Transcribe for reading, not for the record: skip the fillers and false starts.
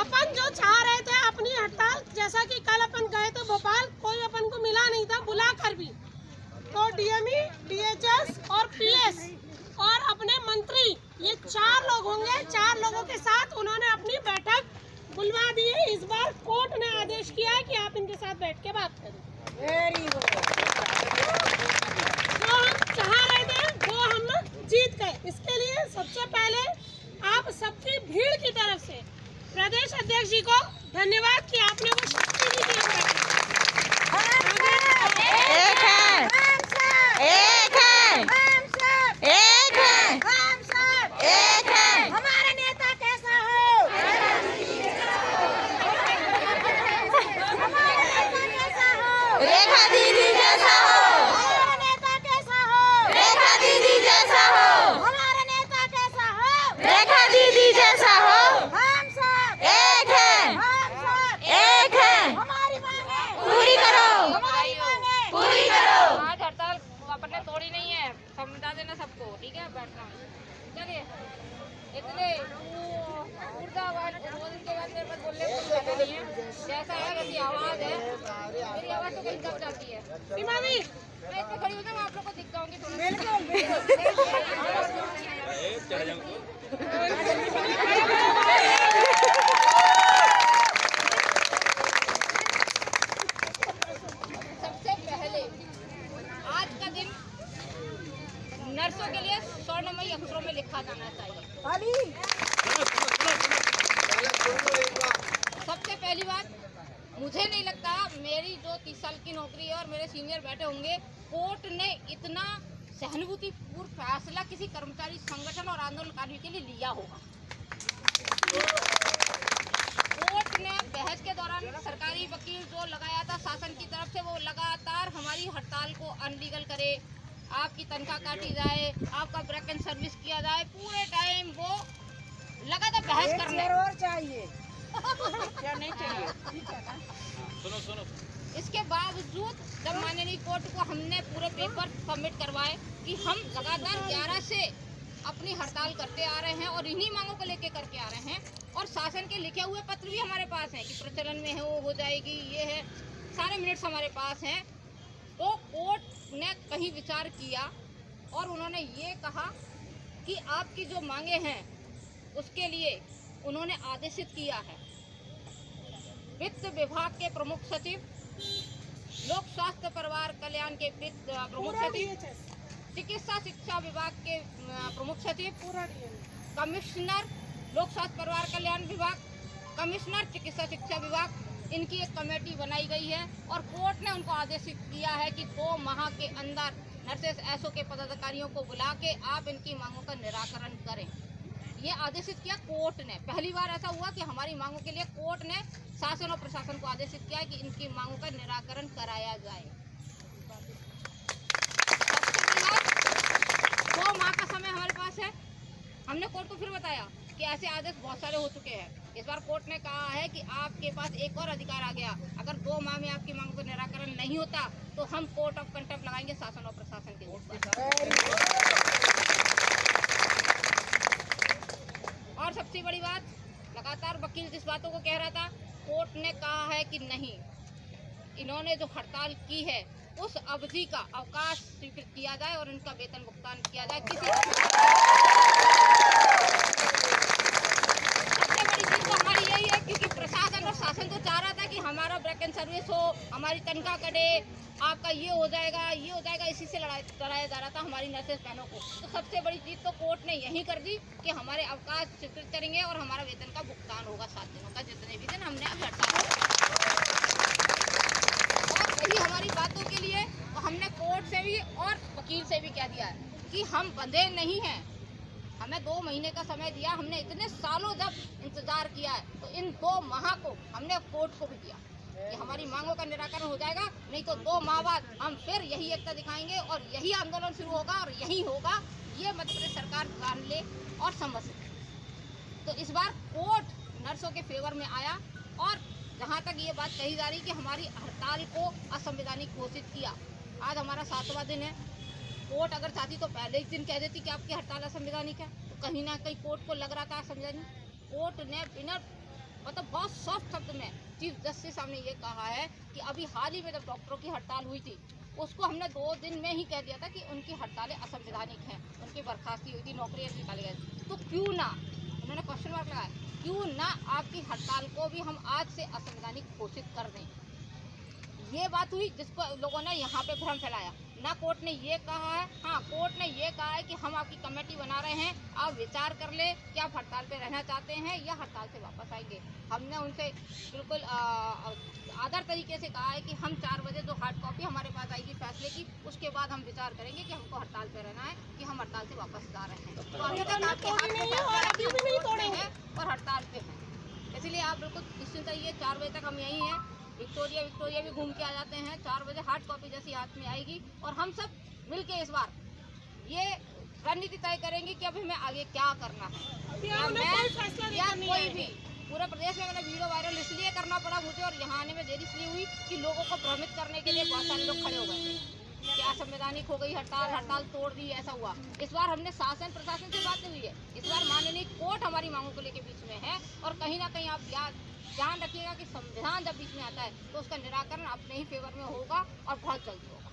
अपन जो चाह रहे थे अपनी हड़ताल, जैसा कि कल अपन गए थे भोपाल, कोई अपन को मिला नहीं था बुला कर भी, तो डीएमई, डीएचएस और पीएस और अपने मंत्री, ये 4 लोग होंगे, 4 लोगों के साथ उन्होंने अपनी बैठक बुलवा दी है। इस बार कोर्ट ने आदेश किया है कि आप इनके साथ बैठ के बात करें। Very good. जो हम चाह रहे थे वो हम जीत गए। इसके लिए सबसे पहले आप सबकी भीड़ की तरफ से प्रदेश अध्यक्ष जी को धन्यवाद कि आपने वो शक्ति दी थी। हमारा नेता कैसा हो? हमारा नेता कैसा हो? रेखा दीदी जैसा हो। हमारा नेता कैसा हो? रेखा दीदी जैसा हो। हमारा नेता कैसा हो? रेखा दीदी जैसा हो। हम सब एक है, हम सब एक है। हमारी मांगे पूरी करो, हमारी मांगे पूरी करो। आज हड़ताल अपन ने तोड़ी नहीं है, समझा देना सबको, ठीक है? बैठना चलिए। इतने मुर्दाबाद बोलने के बाद मेरे पास बोलने को कुछ कहना नहीं है। जैसा है वैसी आवाज़ है, मेरी आवाज़ तो कहीं दब जाती है। सीमा भी मैं इतने खड़ी होता हूँ, आप लोग को दिख जाऊंगी थोड़ा। सबसे पहले आज का दिन नर्सों के लिए स्वर्णमयी अक्षरों में लिखा जाना चाहिए। सबसे पहली बात, मुझे नहीं लगता मेरी जो 30 साल की नौकरी है और मेरे सीनियर बैठे होंगे, कोर्ट ने इतना सहानुभूतिपूर्ण फैसला किसी कर्मचारी संगठन और आंदोलनकारी के लिए लिया होगा। कोर्ट ने बहस के दौरान सरकारी वकील जो लगाया था शासन की तरफ से, वो लगातार हमारी हड़ताल को अनलीगल करे, आपकी तनख्वाह काटी जाए, आपका ब्रेक एंड सर्विस किया जाए, पूरे टाइम वो लगातार बहस करने और चाहिए क्या नहीं चाहिए। इसके बावजूद जब माननीय कोर्ट को हमने पूरे पेपर सबमिट करवाए कि हम लगातार 11 से अपनी हड़ताल करते आ रहे हैं और इन्हीं मांगों को लेके करके आ रहे हैं, और शासन के लिखे हुए पत्र भी हमारे पास हैं कि प्रचलन में है, वो हो जाएगी, ये है, सारे मिनट्स हमारे पास हैं, तो कोर्ट ने कहीं विचार किया और उन्होंने ये कहा कि आपकी जो मांगे हैं उसके लिए उन्होंने आदेशित किया है वित्त विभाग के प्रमुख सचिव, लोक स्वास्थ्य परिवार कल्याण के वित्त प्रमुख सचिव, चिकित्सा शिक्षा विभाग के प्रमुख सचिव, कमिश्नर लोक स्वास्थ्य परिवार कल्याण विभाग, कमिश्नर चिकित्सा शिक्षा विभाग, इनकी एक कमेटी बनाई गई है और कोर्ट ने उनको आदेशित किया है कि 2 माह के अंदर नर्सेस एसओ के पदाधिकारियों को बुला के आप इनकी मांगों का निराकरण करें। ये आदेशित किया कोर्ट ने। पहली बार ऐसा हुआ कि हमारी मांगों के लिए कोर्ट ने शासन और प्रशासन को आदेशित किया कि इनकी मांगों का निराकरण कराया जाए। 2 माह का समय हमारे पास है। हमने कोर्ट को फिर बताया कि ऐसे आदेश बहुत सारे हो चुके हैं। इस बार कोर्ट ने कहा है कि आपके पास एक और अधिकार आ गया, अगर 2 माह में आपकी मांगों का निराकरण नहीं होता तो हम कोर्ट ऑफ कंटेम्प्ट लगाएंगे शासन और प्रशासन के ऊपर। और सबसे बड़ी बात, लगातार वकील जिस बातों को कह रहा था, कोर्ट ने कहा है कि नहीं, इन्होंने जो हड़ताल की है उस अवधि का अवकाश स्वीकृत किया जाए और इनका वेतन भुगतान किया जाए। सबसे बड़ी चीज तो हमारी यही है, क्योंकि प्रशासन और शासन तो चाह रहा था कि हमारा ब्रेक एंड सर्विस हो, हमारी तनख्वाह कटे, आपका ये हो जाएगा, ये हो जाएगा, इसी से लड़ाया जा रहा था हमारी नर्सेस बहनों को। तो सबसे बड़ी चीज तो कोर्ट ने यही कर दी कि हमारे अवकाश स्वीकृत करेंगे और हमारा वेतन का भुगतान होगा 7 दिनों का, जितने भी दिन हमने अब हड़ताल। और वही हमारी बातों के लिए तो हमने कोर्ट से भी और वकील से भी कह दिया है कि हम बंधे नहीं हैं, हमें 2 महीने का समय दिया, हमने इतने सालों जब इंतजार किया है, तो इन 2 माह को हमने कोर्ट को भी दिया कि हमारी मांगों का निराकरण हो जाएगा, नहीं तो 2 माह बाद हम फिर यही एकता दिखाएंगे और यही आंदोलन शुरू होगा और यही होगा। ये मध्य प्रदेश सरकार जान ले और समझ सके। तो इस बार कोर्ट नर्सों के फेवर में आया और जहाँ तक ये बात कही जा रही कि हमारी हड़ताल को असंवैधानिक घोषित किया, आज हमारा 7वां दिन है। कोर्ट अगर चाहती तो पहले ही दिन कह देती कि आपकी हड़ताल असंवैधानिक है, तो कहीं ना कहीं कोर्ट को लग रहा था असंवैधानिक। कोर्ट ने बिना मतलब बहुत सॉफ्ट शब्द में चीफ जस्टिस साहब ने ये कहा है कि अभी हाल ही में जब डॉक्टरों की हड़ताल हुई थी, उसको हमने 2 दिन में ही कह दिया था कि उनकी हड़तालें असंवैधानिक हैं, उनकी बर्खास्ती हुई थी, नौकरियाँ निकाली गई। तो क्यों ना, उन्होंने क्वेश्चन मार्क लगाया, क्यों ना आपकी हड़ताल को भी हम आज से असंवैधानिक घोषित कर दें। ये बात हुई जिसको लोगों ने यहाँ पे भ्रम फैलाया। ना कोर्ट ने ये कहा है, हाँ कोर्ट ने ये कहा है कि हम आपकी कमेटी बना रहे हैं, आप विचार कर ले कि आप हड़ताल पे रहना चाहते हैं या हड़ताल से वापस आएंगे। हमने उनसे बिल्कुल आदर तरीके से कहा है कि हम 4 बजे जो हार्ड कॉपी हमारे पास आएगी फैसले की, उसके बाद हम विचार करेंगे कि हमको हड़ताल पे रहना है कि हम हड़ताल से वापस जा रहे हैं। तो अभी तक आपके हाथ में और अभी भी नहीं तोड़ेंगे और हड़ताल पे हैं, इसलिए आप बिल्कुल निश्चिंत रहिए। 4 बजे तक हम यहीं हैं, विक्टोरिया भी घूम के आ जाते हैं। 4 बजे हार्ड कॉपी जैसी हाथ में आएगी और हम सब मिलके इस बार ये रणनीति तय करेंगे कि अभी हमें आगे क्या करना है। या मैं या कोई भी, पूरे प्रदेश में मैंने वीडियो वायरल इसलिए करना पड़ा मुझे और यहाँ आने में देरी इसलिए हुई कि लोगों को भ्रमित करने के लिए बहुत सारे लोग खड़े हो गए कि असंवैधानिक हो गई हड़ताल, हड़ताल तोड़ दी, ऐसा हुआ। इस बार हमने शासन प्रशासन से बातें हुई है, इस बार माननीय कोर्ट हमारी मांगों को लेकर बीच में है और कहीं ना कहीं आप ध्यान रखिएगा कि संविधान जब बीच में आता है तो उसका निराकरण अपने ही फेवर में होगा और बहुत जल्दी होगा।